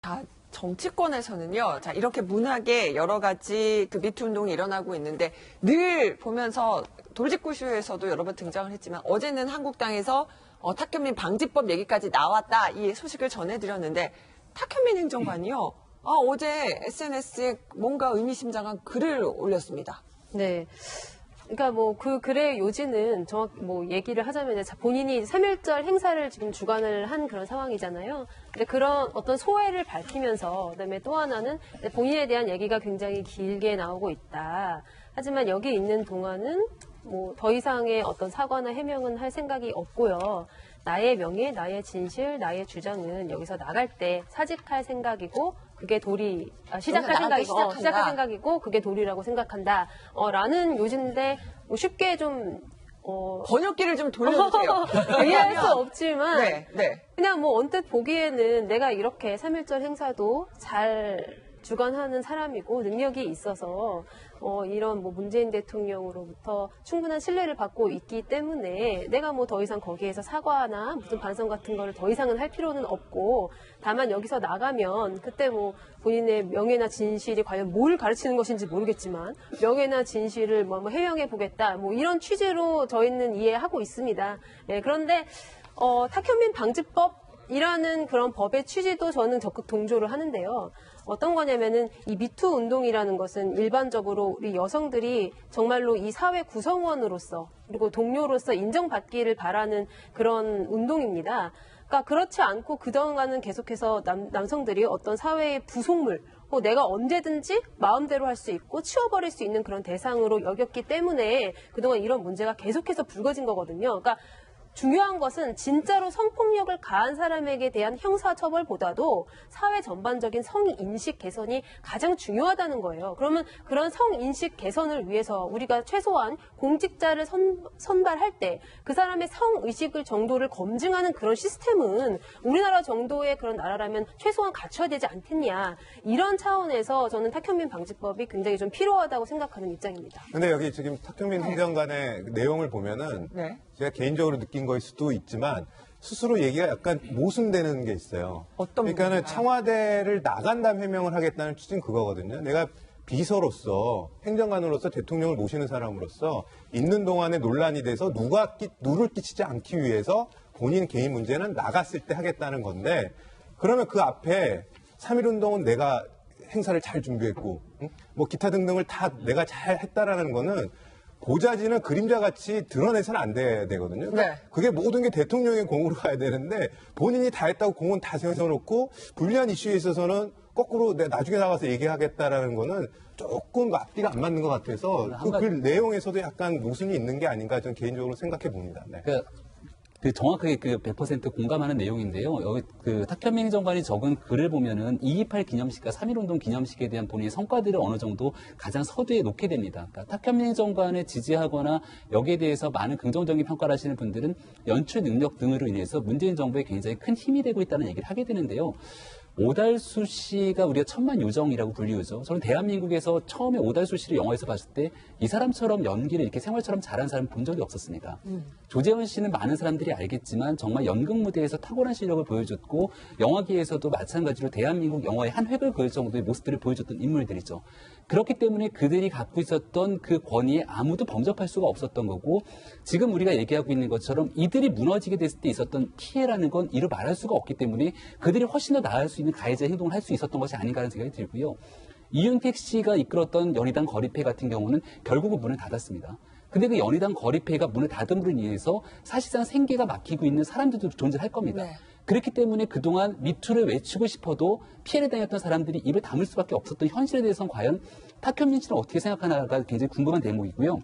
자, 정치권에서는요, 자, 이렇게 문학에 여러 가지 그 미투 운동이 일어나고 있는데 늘 보면서 돌직구쇼에서도 여러 번 등장을 했지만 어제는 한국당에서 탁현민 방지법 얘기까지 나왔다 이 소식을 전해드렸는데 탁현민 행정관이요, 어제 SNS에 뭔가 의미심장한 글을 올렸습니다. 네. 그러니까 뭐 그 글의 요지는 정확히 뭐 얘기를 하자면 본인이 3.1절 행사를 지금 주관을 한 그런 상황이잖아요. 근데 그런 어떤 소회를 밝히면서 그다음에 또 하나는 본인에 대한 얘기가 굉장히 길게 나오고 있다. 하지만 여기 있는 동안은 뭐 더 이상의 어떤 사과나 해명은 할 생각이 없고요. 나의 명예, 나의 진실, 나의 주장은 여기서 나갈 때 사직할 생각이고 그게 시작할 생각이고 그게 도리라고 생각한다. 라는 요지인데 뭐 쉽게 좀 번역기를 좀 돌려주세요. 이해할 수 없지만 네. 그냥 뭐 언뜻 보기에는 내가 이렇게 3.1절 행사도 잘 주관하는 사람이고 능력이 있어서 이런 뭐 문재인 대통령으로부터 충분한 신뢰를 받고 있기 때문에 내가 뭐 더 이상 거기에서 사과나 무슨 반성 같은 거를 더 이상은 할 필요는 없고 다만 여기서 나가면 그때 뭐 본인의 명예나 진실이 과연 뭘 가르치는 것인지 모르겠지만 명예나 진실을 뭐 해명해 보겠다 뭐 이런 취지로 저희는 이해하고 있습니다. 네, 그런데 탁현민 방지법이라는 그런 법의 취지도 저는 적극 동조를 하는데요. 어떤 거냐면은 이 미투 운동이라는 것은 일반적으로 우리 여성들이 정말로 이 사회 구성원으로서 그리고 동료로서 인정받기를 바라는 그런 운동입니다. 그러니까 그렇지 않고 그동안은 계속해서 남성들이 어떤 사회의 부속물, 내가 언제든지 마음대로 할 수 있고 치워버릴 수 있는 그런 대상으로 여겼기 때문에 그동안 이런 문제가 계속해서 불거진 거거든요. 그러니까 중요한 것은 진짜로 성폭력을 가한 사람에게 대한 형사처벌보다도 사회 전반적인 성인식 개선이 가장 중요하다는 거예요. 그러면 그런 성인식 개선을 위해서 우리가 최소한 공직자를 선발할 때 그 사람의 성의식을 정도를 검증하는 그런 시스템은 우리나라 정도의 그런 나라라면 최소한 갖춰야 되지 않겠냐. 이런 차원에서 저는 탁현민 방지법이 굉장히 좀 필요하다고 생각하는 입장입니다. 근데 여기 지금 탁현민 행정관의 내용을 보면은 제가 개인적으로 느낀 거일 수도 있지만 스스로 얘기가 약간 모순되는 게 있어요. 그러니까는 청와대를 나간 다음 해명을 하겠다는 취지는 그거거든요. 내가 비서로서 행정관으로서 대통령을 모시는 사람으로서 있는 동안에 논란이 돼서 누를 끼치지 않기 위해서 본인 개인 문제는 나갔을 때 하겠다는 건데 그러면 그 앞에 3.1운동은 내가 행사를 잘 준비했고 뭐 기타 등등을 다 내가 잘 했다라는 거는 고자지는 그림자같이 드러내서는 안 돼야 되거든요. 그러니까 그게 모든 게 대통령의 공으로 가야 되는데 본인이 다 했다고 공은 다 세워놓고 불리한 이슈에 있어서는 거꾸로 내가 나중에 나가서 얘기하겠다라는 거는 조금 앞뒤가 안 맞는 것 같아서 그 내용에서도 약간 모순이 있는 게 아닌가 저는 개인적으로 생각해 봅니다. 네. 그 정확하게 그 100% 공감하는 내용인데요. 여기 그 탁현민 행정관이 적은 글을 보면은 2.28 기념식과 3.1운동 기념식에 대한 본인의 성과들을 어느 정도 가장 서두에 놓게 됩니다. 그러니까 탁현민 행정관을 지지하거나 여기에 대해서 많은 긍정적인 평가를 하시는 분들은 연출 능력 등으로 인해서 문재인 정부에 굉장히 큰 힘이 되고 있다는 얘기를 하게 되는데요. 오달수 씨가 우리가 천만 요정이라고 불리우죠. 저는 대한민국에서 처음에 오달수 씨를 영화에서 봤을 때 이 사람처럼 연기를 이렇게 생활처럼 잘하는 사람 본 적이 없었습니다. 조재현 씨는 많은 사람들이 알겠지만 정말 연극 무대에서 탁월한 실력을 보여줬고 영화계에서도 마찬가지로 대한민국 영화의 한 획을 그을 정도의 모습들을 보여줬던 인물들이죠. 그렇기 때문에 그들이 갖고 있었던 그 권위에 아무도 범접할 수가 없었던 거고 지금 우리가 얘기하고 있는 것처럼 이들이 무너지게 됐을 때 있었던 피해라는 건 이루 말할 수가 없기 때문에 그들이 훨씬 더 나을 수 있는 가해자 행동을 할 수 있었던 것이 아닌가 하는 생각이 들고요. 이윤택 씨가 이끌었던 연희당 거리회 같은 경우는 결국은 문을 닫았습니다. 근데 그 연희당 거리회가 문을 닫음으로 인해서 사실상 생계가 막히고 있는 사람들도 존재할 겁니다. 그렇기 때문에 그동안 미투를 외치고 싶어도 피해를 당했던 사람들이 입을 다물 수밖에 없었던 현실에 대해서는 과연 탁현민 씨는 어떻게 생각하나가 굉장히 궁금한 대목이고요.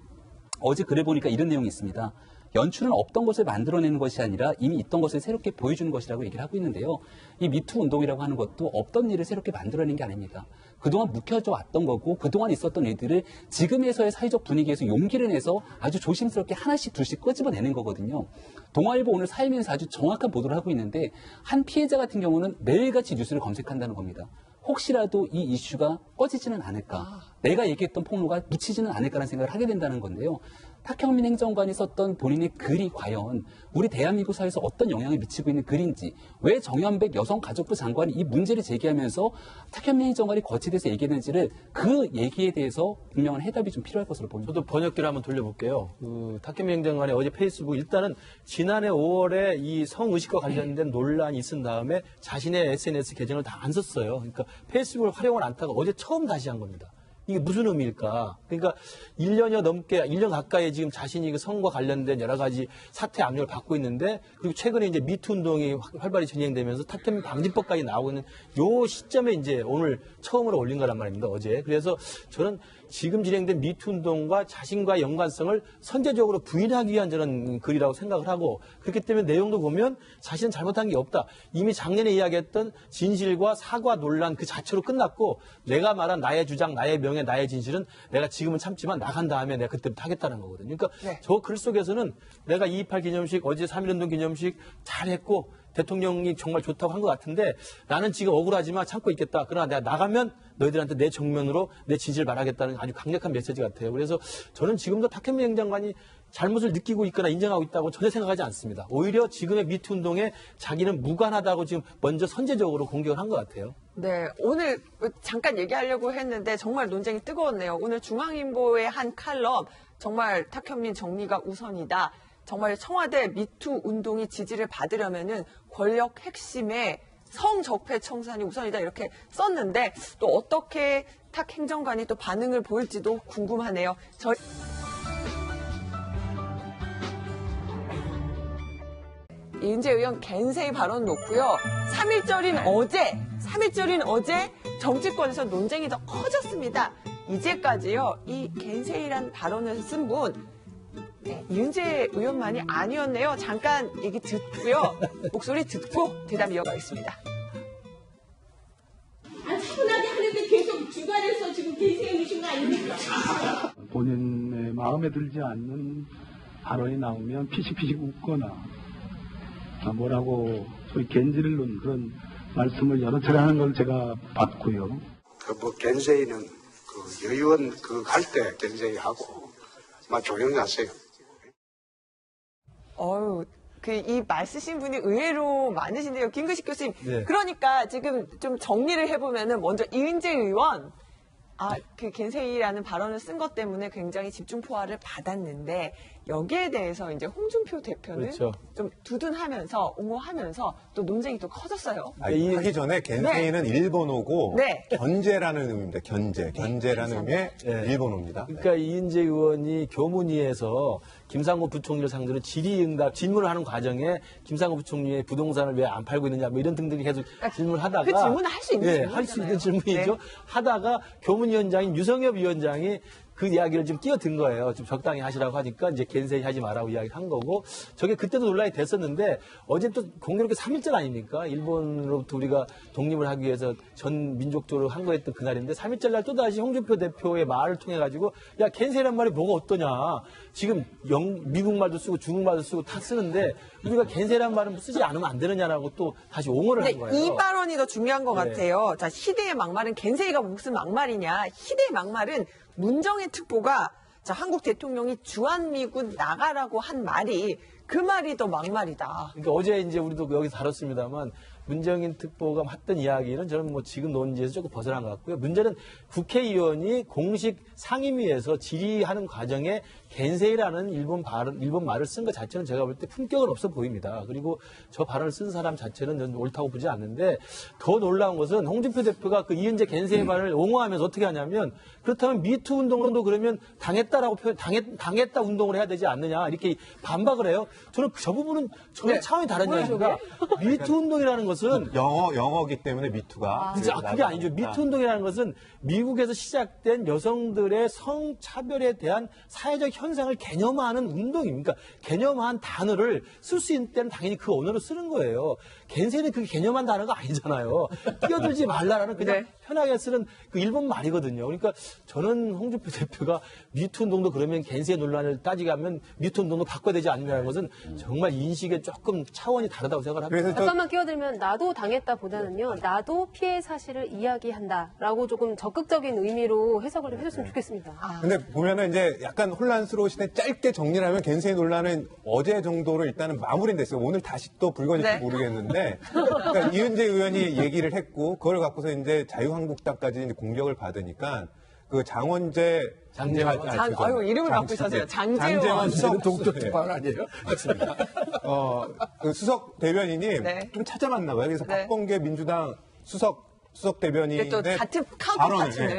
어제 글을 보니까 이런 내용이 있습니다. 연출은 없던 것을 만들어내는 것이 아니라 이미 있던 것을 새롭게 보여주는 것이라고 얘기를 하고 있는데요. 이 미투 운동이라고 하는 것도 없던 일을 새롭게 만들어내는 게 아닙니다. 그동안 묵혀져 왔던 거고 그동안 있었던 일들을 지금에서의 사회적 분위기에서 용기를 내서 아주 조심스럽게 하나씩 둘씩 끄집어내는 거거든요. 동아일보 오늘 사회면에서 아주 정확한 보도를 하고 있는데 한 피해자 같은 경우는 매일같이 뉴스를 검색한다는 겁니다. 혹시라도 이 이슈가 꺼지지는 않을까. 내가 얘기했던 폭로가 묻히지는 않을까라는 생각을 하게 된다는 건데요. 탁현민 행정관이 썼던 본인의 글이 과연 우리 대한민국 사회에서 어떤 영향을 미치고 있는 글인지, 왜 정현백 여성가족부 장관이 이 문제를 제기하면서 탁현민 행정관이 거치돼서 얘기했는지를 그 얘기에 대해서 분명한 해답이 좀 필요할 것으로 보입니다. 저도 번역기를 한번 돌려볼게요. 탁현민 행정관이 어제 페이스북 일단은 지난해 5월에 이 성의식과 관련된 논란이 있은 다음에 자신의 SNS 계정을 다 안 썼어요. 그러니까 페이스북을 활용을 안 하다가 어제 처음 다시 한 겁니다. 이게 무슨 의미일까? 그러니까 1년여 넘게, 1년 가까이 지금 자신이 그 성과 관련된 여러 가지 사퇴 압력을 받고 있는데, 그리고 최근에 이제 미투 운동이 활발히 진행되면서 탁현민 방지법까지 나오고 있는 요 시점에 이제 오늘 처음으로 올린 거란 말입니다, 어제. 그래서 저는 지금 진행된 미투 운동과 자신과의 연관성을 선제적으로 부인하기 위한 저는 글이라고 생각을 하고, 그렇기 때문에 내용도 보면 자신은 잘못한 게 없다. 이미 작년에 이야기했던 진실과 사과 논란 그 자체로 끝났고, 내가 말한 나의 주장, 나의 명예, 나의 진실은 내가 지금은 참지만 나간 다음에 내가 그때부터 하겠다는 거거든요. 그러니까 저 글 속에서는 내가 2.28 기념식, 어제 3.1운동 기념식 잘했고 대통령이 정말 좋다고 한 것 같은데 나는 지금 억울하지만 참고 있겠다. 그러나 내가 나가면 너희들한테 내 정면으로 내 진실을 말하겠다는 아주 강력한 메시지 같아요. 그래서 저는 지금도 탁현민 행정관이 잘못을 느끼고 있거나 인정하고 있다고 전혀 생각하지 않습니다. 오히려 지금의 미투 운동에 자기는 무관하다고 지금 먼저 선제적으로 공격을 한 것 같아요. 네, 오늘 잠깐 얘기하려고 했는데 정말 논쟁이 뜨거웠네요. 오늘 중앙일보의 한 칼럼, 정말 탁현민 정리가 우선이다. 정말 청와대 미투 운동이 지지를 받으려면은 권력 핵심의 성적폐 청산이 우선이다 이렇게 썼는데, 또 어떻게 탁 행정관이 또 반응을 보일지도 궁금하네요. 이은재 의원 겐세이 발언 놓고요. 3.1절인 어제 정치권에서 논쟁이 더 커졌습니다. 이제까지요, 이 겐세이란 발언을 쓴 분, 이은재 의원만이 아니었네요. 잠깐 얘기 듣고요. 목소리 듣고 대답 이어가겠습니다. 차분하게 하는데 계속 주관해서 지금 계세우신 거 아닙니까? 본인의 마음에 들지 않는 발언이 나오면 피식피식 웃거나 뭐라고 소위 겐지를 놓은 그런 말씀을 여러 차례 하는 걸 제가 봤고요. 겐세이는 그 여의원 갈 때 겐세이 하고 조용히 하세요. 이 말 쓰신 분이 의외로 많으신데요. 김근식 교수님. 네. 그러니까 지금 좀 정리를 해보면은 먼저 이은재 의원, 그 겐세이라는 발언을 쓴 것 때문에 굉장히 집중포화를 받았는데, 여기에 대해서 이제 홍준표 대표는 그렇죠. 좀 두둔하면서 옹호하면서 또 논쟁이 또 커졌어요. 하기 전에 겐세이는 일본어고 견제라는 의미입니다. 견제라는 의미의 일본어입니다. 그러니까 이은재 의원이 교문위에서 김상곤 부총리를 상대로 질의응답 질문을 하는 과정에 김상곤 부총리의 부동산을 왜 안 팔고 있느냐 뭐 이런 등등이 계속 질문을 하다가 그 질문을 할 수 있는 질문이잖아요. 할 수 있는 질문이죠. 하다가 교문위원장인 유성엽 위원장이 그 이야기를 좀 끼어든 거예요. 좀 적당히 하시라고 하니까 이제 겐세이 하지 마라고 이야기를 한 거고, 저게 그때도 논란이 됐었는데 어제 또 공교롭게 3.1절 아닙니까? 일본으로부터 우리가 독립을 하기 위해서 전 민족적으로 항거했던 그날인데 3.1절 날 또다시 홍준표 대표의 말을 통해 가지고 야 겐세이란 말이 뭐가 어떠냐. 지금 미국 말도 쓰고 중국 말도 쓰고 다 쓰는데 우리가 겐세이란 말은 쓰지 않으면 안 되느냐라고 또 다시 옹호를 한 거예요. 이 발언이 더 중요한 것 같아요. 자, 희대의 막말은 겐세이가 무슨 막말이냐. 희대의 막말은 문정인 특보가 한국 대통령이 주한미군 나가라고 한 말이, 그 말이 더 막말이다. 그러니까 어제 이제 우리도 여기서 다뤘습니다만 문정인 특보가 했던 이야기는 저는 뭐 지금 논지에서 조금 벗어난 것 같고요. 문제는 국회의원이 공식 상임위에서 질의하는 과정에 겐세이라는 일본 말을 쓴 것 자체는 제가 볼 때 품격은 없어 보입니다. 그리고 저 발언을 쓴 사람 자체는 저는 옳다고 보지 않는데, 더 놀라운 것은 홍준표 대표가 그 이은재 겐세이 말을 옹호하면서 어떻게 하냐면, 그렇다면 미투 운동도 그러면 당했다라고 당했다 운동을 해야 되지 않느냐 이렇게 반박을 해요. 저는 저 부분은 전혀 차원이 다른 이야기입니다. 미투 운동이라는 것은 영어기 때문에 미투가. 그게 아니죠. 미투 운동이라는 것은 미국에서 시작된 여성들의 성차별에 대한 사회적 현상을 개념화하는 운동입니다. 그러니까 개념화한 단어를 쓸 수 있는 때는 당연히 그 언어로 쓰는 거예요. 겐세이는 그게 개념한 단어가 아니잖아요. 끼어들지 말라라는 그냥 편하게 쓰는 그 일본 말이거든요. 그러니까 저는 홍준표 대표가 미투 운동도 그러면 겐세 논란을 따지가면 미투 운동도 바꿔야 되지 않느냐는 것은 정말 인식에 조금 차원이 다르다고 생각을 합니다. 잠깐만 끼어들면 나도 당했다 보다는요. 나도 피해 사실을 이야기한다라고 조금 적극적인 의미로 해석을 좀 해줬으면 좋겠습니다. 근데 보면은 이제 약간 혼란스러우시네. 짧게 정리를 하면 겐세이 논란은 어제 정도로 일단은 마무리됐어요. 오늘 다시 또 불거질지 모르겠는데, 그러니까 이은재 의원이 얘기를 했고, 그걸 갖고서 이제 자유한국당까지 이제 공격을 받으니까, 그 장재환 아유, 이름을 바꾸셨어요. 장재환 수석 독특한 아니에요? 맞습니다. 그 수석 대변인이 좀 찾아봤나 봐요. 그래서 박범계 민주당 수석 대변인의 같은 카운터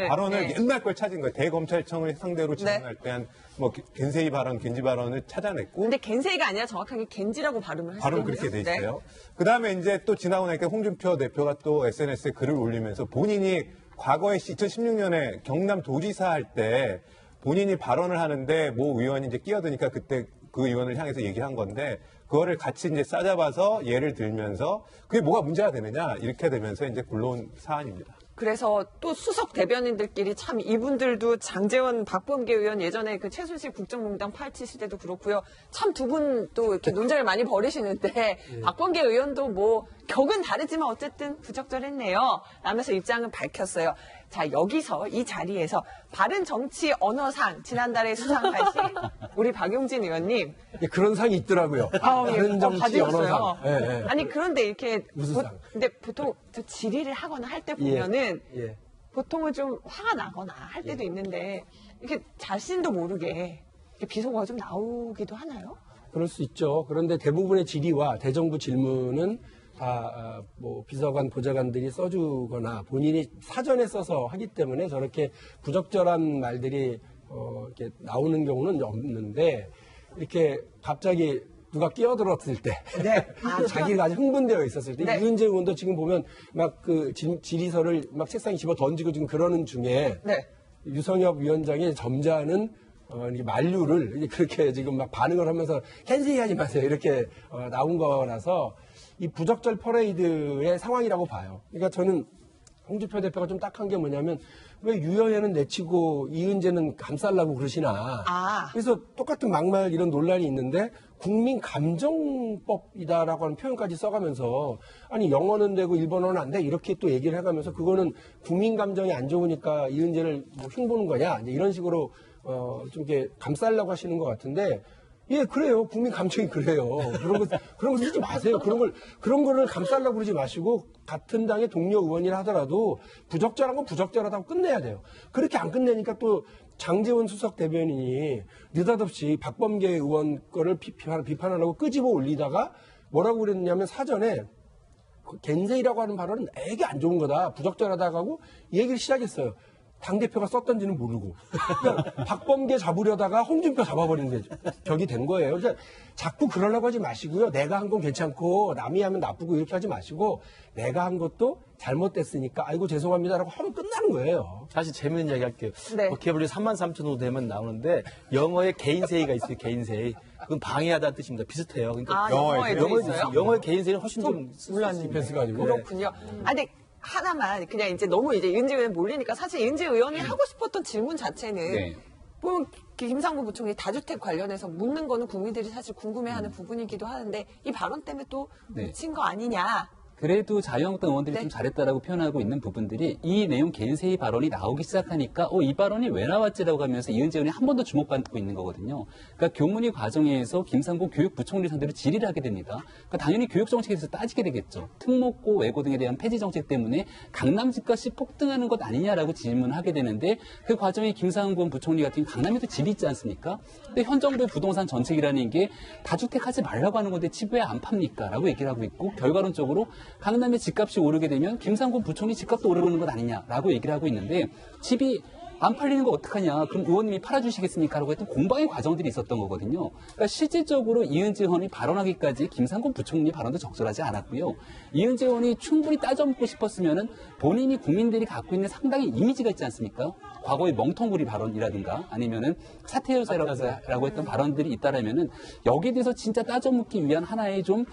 발언을 옛날 걸 찾은 거예요. 대검찰청을 상대로 진행할 때 한 뭐 겐세이 발언, 겐지 발언을 찾아냈고. 근데 겐세이가 아니라 정확하게 겐지라고 발음을 하시거든요. 발음 그렇게 돼 있어요. 그다음에 이제 또 지나고 나니까 홍준표 대표가 또 SNS에 글을 올리면서 본인이 과거에 2016년에 경남 도지사 할 때 본인이 발언을 하는데 모 의원이 이제 끼어드니까 그때 그 의원을 향해서 얘기를 한 건데 그거를 같이 이제 싸잡아서 예를 들면서 그게 뭐가 문제가 되느냐 이렇게 되면서 이제 굴러온 사안입니다. 그래서 또 수석 대변인들끼리 참 이분들도 장재원, 박범계 의원 예전에 그 최순실 국정농단 파헤치실 때도 그렇고요. 참 두 분 또 이렇게 논쟁을 많이 벌이시는데 박범계 의원도 뭐 격은 다르지만 어쨌든 부적절했네요. 라면서 입장은 밝혔어요. 자, 여기서 이 자리에서 바른정치 언어상 지난달에 수상하신 우리 박용진 의원님. 그런 상이 있더라고요. 바른정치 언어상. 아니 그런데 이렇게 무슨 상? 근데 보통 저 질의를 하거나 할 때 보면은 보통은 좀 화가 나거나 할 때도 있는데 이렇게 자신도 모르게 이렇게 비속어가 좀 나오기도 하나요? 그럴 수 있죠. 그런데 대부분의 질의와 대정부 질문은 다 뭐 비서관, 보좌관들이 써주거나 본인이 사전에 써서 하기 때문에 저렇게 부적절한 말들이 이렇게 나오는 경우는 없는데 이렇게 갑자기 누가 끼어들었을 때, 자기가 아주 흥분되어 있었을 때, 이은재 의원도 지금 보면 막 그 질의서를 막 책상에 집어 던지고 지금 그러는 중에 유성엽 위원장이 점잖은 이렇게 만류를 그렇게 지금 막 반응을 하면서 캔슬 하지 마세요 이렇게 나온 거라서 이 부적절 퍼레이드의 상황이라고 봐요. 그러니까 저는 홍준표 대표가 좀 딱한 게 뭐냐면 왜 유여회는 내치고 이은재는 감싸려고 그러시나. 그래서 똑같은 막말 이런 논란이 있는데 국민 감정법이다라고 하는 표현까지 써가면서 아니 영어는 되고 일본어는 안 돼 이렇게 또 얘기를 해가면서 그거는 국민 감정이 안 좋으니까 이은재를 뭐 흉보는 거냐 이제 이런 식으로 좀 이렇게 감싸려고 하시는 것 같은데 예, 그래요. 국민 감정이 그래요. 그런 거 쓰지 마세요. 그런 거를 감싸려고 그러지 마시고, 같은 당의 동료 의원이라 하더라도, 부적절한 건 부적절하다고 끝내야 돼요. 그렇게 안 끝내니까 또, 장재원 수석 대변인이 느닷없이 박범계 의원 거를 비판하려고 끄집어 올리다가, 뭐라고 그랬냐면 사전에, 겐세이라고 하는 발언은 애게 안 좋은 거다. 부적절하다고 하고, 얘기를 시작했어요. 당대표가 썼던지는 모르고. 그러니까 박범계 잡으려다가 홍준표 잡아버리는 게 격이 된 거예요. 그러니까 자꾸 그러려고 하지 마시고요. 내가 한 건 괜찮고 남이 하면 나쁘고 이렇게 하지 마시고 내가 한 것도 잘못됐으니까 아이고 죄송합니다라고 하면 끝나는 거예요. 사실 재밌는 이야기 할게요. 버케블리 33,000 정도 되면 나오는데 영어에 개인세이가 있어요. 개인세이. 그건 방해하다는 뜻입니다. 비슷해요. 그러니까 영어의 개인세이는 훨씬 좀 디펜스가 아니고. 그렇군요. 근데 하나만 그냥 이제 너무 이제 이은재 의원 몰리니까 사실 이은재 의원이 하고 싶었던 질문 자체는 뭐 김상구 부총리 다주택 관련해서 묻는 거는 국민들이 사실 궁금해하는 부분이기도 하는데 이 발언 때문에 또 묻힌 거 아니냐. 그래도 자유한국당 의원들이 좀 잘했다라고 표현하고 있는 부분들이 이 내용 겐세이 발언이 나오기 시작하니까 이 발언이 왜 나왔지라고 하면서 이은재 의원이 한 번 더 주목받고 있는 거거든요. 그러니까 교문위 과정에서 김상곤 교육부총리 상대로 질의를 하게 됩니다. 그러니까 당연히 교육 정책에 대해서 따지게 되겠죠. 특목고, 외고 등에 대한 폐지 정책 때문에 강남 집값이 폭등하는 것 아니냐라고 질문을 하게 되는데 그 과정에 김상곤 부총리 같은 강남에도 집이 있지 않습니까? 근데 현 정부의 부동산 정책이라는 게 다주택 하지 말라고 하는 건데 집 왜 안 팝니까? 라고 얘기를 하고 있고 결과론적으로 강남의 집값이 오르게 되면 김상곤 부총리 집값도 오르는 것 아니냐라고 얘기를 하고 있는데 집이 안 팔리는 거 어떡하냐. 그럼 의원님이 팔아주시겠습니까? 라고 했던 공방의 과정들이 있었던 거거든요. 그러니까 실질적으로 이은재 의원이 발언하기까지 김상곤 부총리 발언도 적절하지 않았고요. 이은재 의원이 충분히 따져묻고 싶었으면은 본인이 국민들이 갖고 있는 상당히 이미지가 있지 않습니까? 과거의 멍텅구리 발언이라든가 아니면은 사퇴여자라고 했던 발언들이 있다라면은 여기에 대해서 진짜 따져묻기 위한 하나의 좀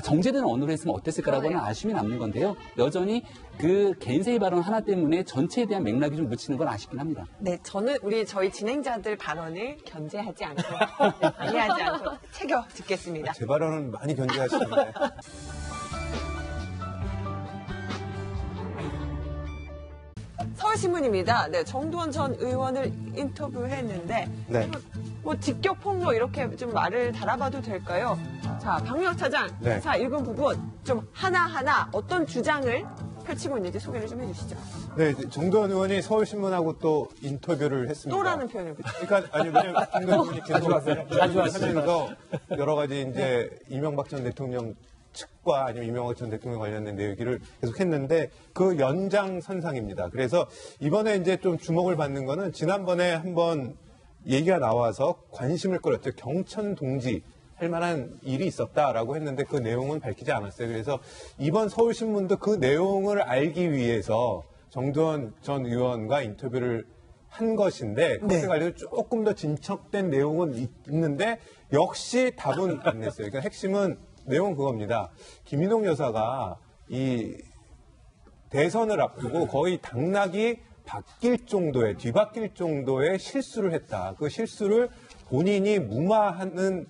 정제된 언어로 했으면 어땠을까라고 하는 아쉬움이 남는 건데요. 여전히 그 개인세의 발언 하나 때문에 전체에 대한 맥락이 좀 묻히는 건 아쉽긴 합니다. 네, 저는 저희 진행자들 발언을 견제하지 않고, 방해하지 않고 챙겨 듣겠습니다. 제 발언은 많이 견제하시는데. 서울신문입니다. 네, 정두원 전 의원을 인터뷰했는데, 네. 뭐 직격 폭로 이렇게 좀 말을 달아봐도 될까요? 자, 박명혁 차장, 네. 자, 읽은 부분 좀 하나하나 어떤 주장을 펼치고 있는지 소개를 좀 해주시죠. 네, 정두원 의원이 서울신문하고 또 인터뷰를 했습니다. 또라는 표현을 붙여요. 그러니까 아니 왜냐면 정두원 의원이 계속 하면서 여러 가지 이제 이명박 전 대통령 측과 아니면 이명박 전 대통령 관련된 얘기를 계속 했는데 그 연장선상입니다. 그래서 이번에 이제 좀 주목을 받는 거는 지난번에 한번 얘기가 나와서 관심을 끌었죠. 경천 동지 할 만한 일이 있었다라고 했는데 그 내용은 밝히지 않았어요. 그래서 이번 서울신문도 그 내용을 알기 위해서 정두원 전 의원과 인터뷰를 한 것인데 그것에 관해서 조금 더 진척된 내용은 있는데 역시 답은 안 냈어요. 그러니까 핵심은 내용은 그겁니다. 김인홍 여사가 이 대선을 앞두고 거의 당락이 바뀔 정도의 뒤바뀔 정도의 실수를 했다. 그 실수를 본인이 무마하는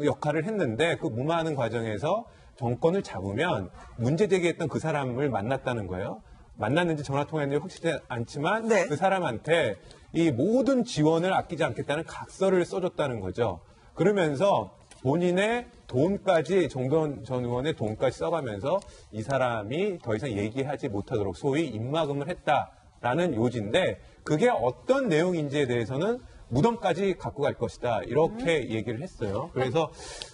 역할을 했는데 그 무마하는 과정에서 정권을 잡으면 문제 제기했던 그 사람을 만났다는 거예요. 만났는지 전화 통화했는지 확실히 않지만 그 사람한테 이 모든 지원을 아끼지 않겠다는 각서를 써줬다는 거죠. 그러면서 본인의 돈까지 정두원 전 의원의 돈까지 써가면서 이 사람이 더 이상 얘기하지 못하도록 소위 입막음을 했다라는 요지인데 그게 어떤 내용인지에 대해서는 무덤까지 갖고 갈 것이다. 이렇게 얘기를 했어요. 그래서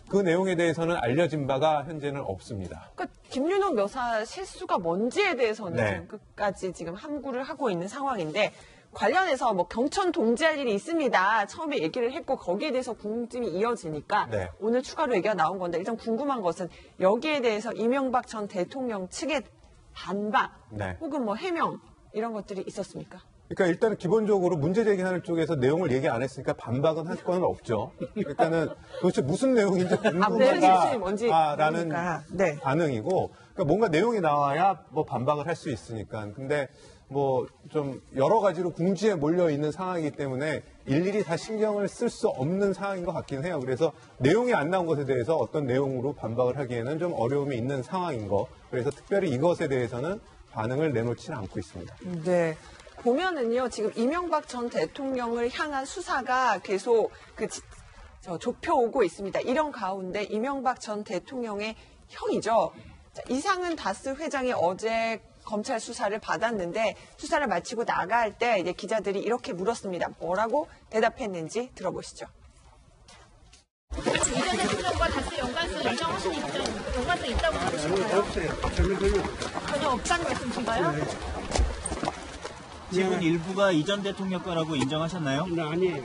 그 내용에 대해서는 알려진 바가 현재는 없습니다. 그러니까 김윤옥 여사 실수가 뭔지에 대해서는 네. 지금 끝까지 지금 함구를 하고 있는 상황인데 관련해서 뭐 경천 동지할 일이 있습니다. 처음에 얘기를 했고 거기에 대해서 궁금증이 이어지니까 네. 오늘 추가로 얘기가 나온 건데 일단 궁금한 것은 여기에 대해서 이명박 전 대통령 측의 반박 네. 혹은 뭐 해명 이런 것들이 있었습니까? 그러니까 일단은 기본적으로 문제 제기하는 쪽에서 내용을 얘기 안 했으니까 반박은 할 건 없죠. 일단은 도대체 무슨 내용인지 무슨 실수이 뭔지 궁금하다라는 모르니까. 네. 반응이고 그러니까 뭔가 내용이 나와야 뭐 반박을 할 수 있으니까. 근데 뭐 좀 여러 가지로 궁지에 몰려 있는 상황이기 때문에 일일이 다 신경을 쓸 수 없는 상황인 것 같긴 해요. 그래서 내용이 안 나온 것에 대해서 어떤 내용으로 반박을 하기에는 좀 어려움이 있는 상황인 거. 그래서 특별히 이것에 대해서는 반응을 내놓지는 않고 있습니다. 네. 보면은요, 지금 이명박 전 대통령을 향한 수사가 계속 좁혀오고 있습니다. 이런 가운데 이명박 전 대통령의 형이죠. 자, 이상은 다스 회장이 어제 검찰 수사를 받았는데 수사를 마치고 나갈 때 이제 기자들이 이렇게 물었습니다. 뭐라고 대답했는지 들어보시죠. 이전 대통령과 다스 연관성 인정하시는 연관성 있다고 하시나요? 없어요. 전혀 없다는 말씀이신가요? 지분 일부가 이전 대통령 거라고 인정하셨나요? 네, 아니에요.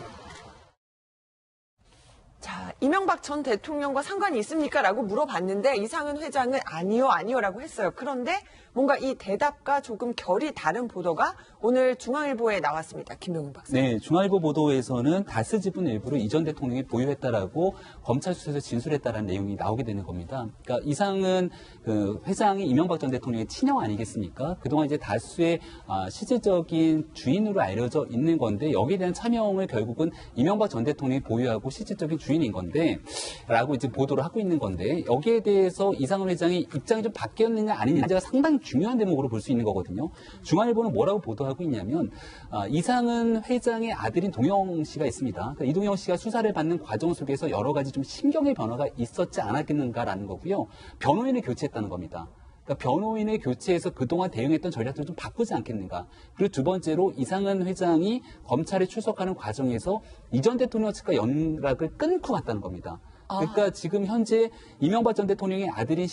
자, 이명박 전 대통령과 상관이 있습니까? 라고 물어봤는데 이상은 회장은 아니요라고 했어요. 그런데 뭔가 이 대답과 조금 결이 다른 보도가 오늘 중앙일보에 나왔습니다. 김병훈 박사. 네, 중앙일보 보도에서는 다스 지분 일부를 이전 대통령이 보유했다라고 검찰 수사에서 진술했다라는 내용이 나오게 되는 겁니다. 그러니까 이상은 그 회장이 이명박 전 대통령의 친형 아니겠습니까? 그동안 이제 다스의 실질적인 주인으로 알려져 있는 건데 여기에 대한 차명을 결국은 이명박 전 대통령이 보유하고 실질적인 주인인 건데 라고 이제 보도를 하고 있는 건데 여기에 대해서 이상은 회장이 입장이 좀 바뀌었느냐 아니냐가 상당히 중요한 대목으로 볼 수 있는 거거든요. 중앙일보는 뭐라고 보도하고 있냐면 이상은 회장의 아들인 동영 씨가 있습니다. 그러니까 이동영 씨가 수사를 받는 과정 속에서 여러 가지 좀 심경의 변화가 있었지 않았겠는가라는 거고요. 변호인을 교체했다는 겁니다. 그러니까 변호인을 교체해서 그동안 대응했던 전략들을 좀 바꾸지 않겠는가. 그리고 두 번째로 이상은 회장이 검찰에 출석하는 과정에서 이전 대통령 측과 연락을 끊고 갔다는 겁니다. 그러니까 지금 현재 이명박 전 대통령의 아들인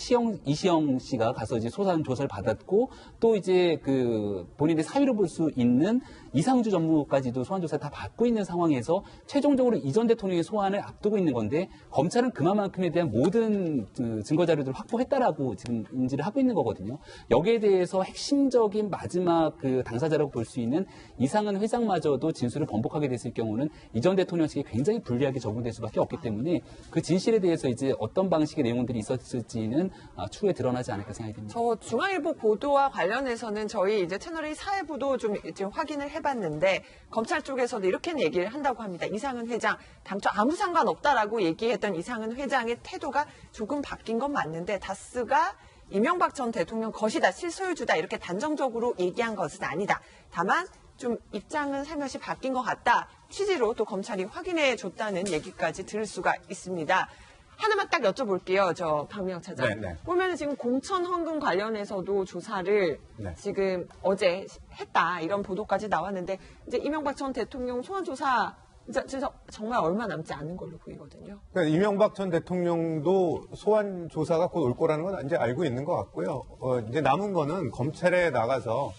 이시영 씨가 가서 이제 소산 조사를 받았고 또 이제 그 본인의 사위로 볼 수 있는 이상주 전무까지도 소환 조사를 다 받고 있는 상황에서 최종적으로 이전 대통령의 소환을 앞두고 있는 건데 검찰은 그만큼에 대한 모든 그 증거 자료들을 확보했다라고 지금 인지를 하고 있는 거거든요. 여기에 대해서 핵심적인 마지막 그 당사자라고 볼 수 있는 이상은 회장마저도 진술을 번복하게 됐을 경우는 이전 대통령 측에 굉장히 불리하게 적용될 수밖에 없기 때문에 그 진실에 대해서 이제 어떤 방식의 내용들이 있었을지는 추후에 드러나지 않을까 생각이 듭니다. 저 중앙일보 보도와 관련해서는 저희 이제 채널A 사회부도 좀 확인을 해봤는데 검찰 쪽에서도 이렇게 얘기를 한다고 합니다. 이상은 회장 당초 아무 상관없다라고 얘기했던 이상은 회장의 태도가 조금 바뀐 건 맞는데 다스가 이명박 전 대통령 것이다, 실소유주다 이렇게 단정적으로 얘기한 것은 아니다. 다만 좀 입장은 살며시 바뀐 것 같다. 취지로 또 검찰이 확인해 줬다는 얘기까지 들을 수가 있습니다. 하나만 딱 여쭤볼게요. 저 박미영 차장. 네. 보면 지금 공천 헌금 관련해서도 조사를 네. 지금 어제 했다. 이런 보도까지 나왔는데 이제 이명박 전 대통령 소환 조사 진짜 정말 얼마 남지 않은 걸로 보이거든요. 그러니까 이명박 전 대통령도 소환 조사가 곧 올 거라는 건 이제 알고 있는 것 같고요. 이제 남은 거는 검찰에 나가서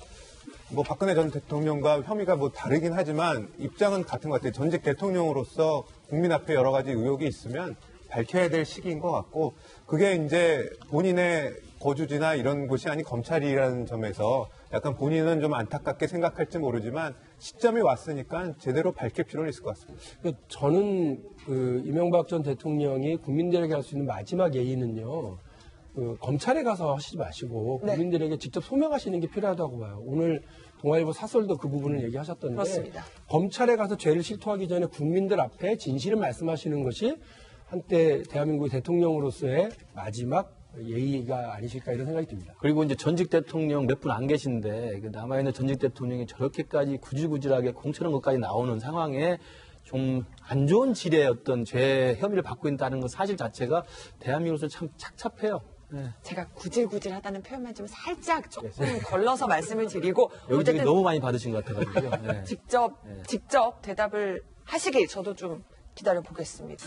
뭐 박근혜 전 대통령과 혐의가 뭐 다르긴 하지만 입장은 같은 것 같아요. 전직 대통령으로서 국민 앞에 여러 가지 의혹이 있으면 밝혀야 될 시기인 것 같고 그게 이제 본인의 거주지나 이런 곳이 아닌 검찰이라는 점에서 약간 본인은 좀 안타깝게 생각할지 모르지만 시점이 왔으니까 제대로 밝힐 필요는 있을 것 같습니다. 저는 이명박 전 대통령이 국민들에게 할 수 있는 마지막 예의는요. 검찰에 가서 하시지 마시고 국민들에게 직접 소명하시는 게 필요하다고 봐요. 오늘 동아일보 사설도 그 부분을 얘기하셨던데 그렇습니다. 검찰에 가서 죄를 실토하기 전에 국민들 앞에 진실을 말씀하시는 것이 한때 대한민국의 대통령으로서의 마지막 예의가 아니실까 이런 생각이 듭니다. 그리고 이제 전직 대통령 몇 분 안 계신데 남아있는 전직 대통령이 저렇게까지 구질구질하게 공천한 것까지 나오는 상황에 좀 안 좋은 질의 어떤 죄 혐의를 받고 있다는 것 사실 자체가 대한민국으로서 참 착잡해요. 네. 제가 구질구질하다는 표현만 좀 살짝 조금 걸러서 말씀을 드리고 여기저기 너무 많이 받으신 것 같아가지고요. 네. 직접 대답을 하시길 저도 좀 기다려 보겠습니다.